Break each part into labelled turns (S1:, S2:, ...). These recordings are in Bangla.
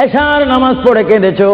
S1: এশার নামাজ পড়ে কেঁদেছো,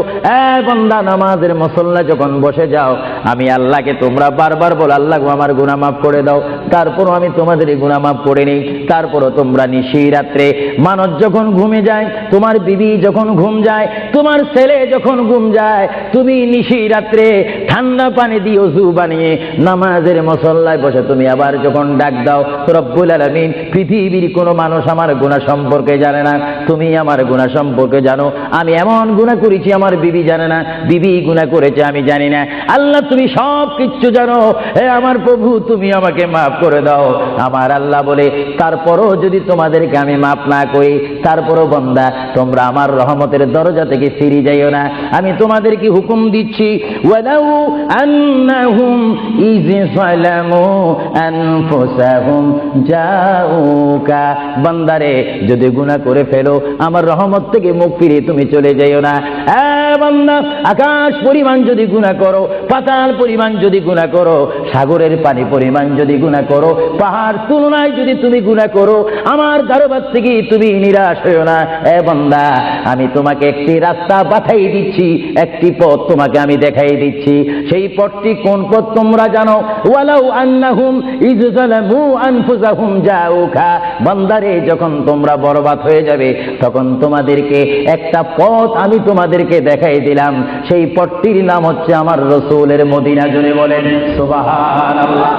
S1: বান্দা নামাজের মুসল্লা যখন বসে যাও, আমি আল্লাহকে তোমরা বারবার বলো আল্লাহ আমার গুনাহ মাফ করে দাও, তারপরও আমি তোমাদের গুনাহ মাফ করে নেই। তারপরও তোমরা নিশি রাত্রে মানুষ যখন ঘুমে যায়, তোমার বিবি যখন ঘুম যায়, তোমার ছেলে যখন ঘুম যায়, তুমি নিশি রাত্রে ঠান্ডা পানি দিয়ে ওযু বানিয়ে নামাজের মুসল্লায় বসে তুমি আবার যখন ডাক দাও রব্বুল আলামিন, পৃথিবীর কোনো মানুষ আমার গুনাহ সম্পর্কে জানে না, তুমি আমার গুনাহ সম্পর্কে জানো। আমি এমন গুনাহ করেছি আমার বিবি জানে না, বিবি গুনাহ করেছে আমি জানি না। আল্লাহ তুমি সব কিচ্ছু জানো, হে আমার প্রভু তুমি আমাকে মাফ করে দাও। আমার আল্লাহ বলে তারপরও যদি তোমাদেরকে আমি মাফ না করি, তারপরও বান্দা তোমরা আমার রহমতের দরজা থেকে ফিরে যাইও না। আমি তোমাদেরকে হুকুম দিচ্ছি, ওয়ালাউ আন্নাহুম ইয যালামু আনফুসাহুম জাউকা, বান্দারে যদি গুনাহ করে ফেলো আমার রহমত থেকে মুখ ফিরিয়ে তুমি চলে যাইও না। বান্দা আকাশ পরিমাণ যদি গুনাহ করো, পাতাল পরিমাণ যদি গুনাহ করো, সাগরের পানি পরিমাণ যদি গুনাহ করো, পাহাড় তুলনায় যদি তুমি গুনাহ করো, আমার দরবার থেকে তুমি নিরাশ হইও না। বান্দা আমি তোমাকে একটি রাস্তা বাতাই দিচ্ছি, একটি পথ তোমাকে আমি দেখাই দিচ্ছি। সেই পথটি কোন পথ তোমরা জানো? ওয়ালাউ আন্নাহুম ইয যালামু আনফুসাহুম জাউকা, বান্দারে যখন তোমরা বরবাদ হয়ে যাবে তখন তোমাদেরকে একটা পথ আমি তোমাদেরকে দেখাই দিলাম, সেই পথটির নাম হচ্ছে আমার রাসূলের মদিনা। জুড়ে বলেন সুবহানাল্লাহ।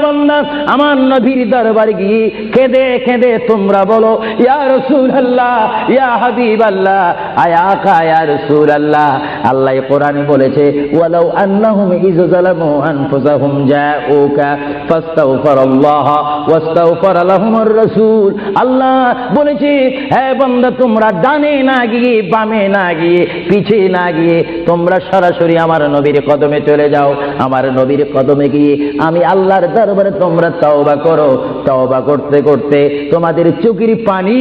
S1: বান্দা আমার নবীর দরবার গিয়ে কেঁদে কেঁদে তোমরা বলো ইয়া রাসূলুল্লাহ, ইয়া হাবিবাল্লাহ, আয়া আকা ইয়া রাসূলুল্লাহ। আল্লাহ কোরআনে বলেছে ওয়ালাউ আন্নাহুম ইয যালামু আনফুসাহুম জাউকা ফাস্তাগফিরুল্লাহ ওয়াস্তাগফার লাহুমুর রাসূল। আল্লাহ বলেছে হে বান্দা তোমরা ডানে না গিয়ে, বামে না গিয়ে, পিছে না গিয়ে তোমরা সরাসরি আমার নবীর কদমে চলে যাও। আমার নবীর কদমে গিয়ে আমি আল্লাহর দরবারে তোমরা তওবা করো। তওবা করতে করতে তোমাদের চোখের পানি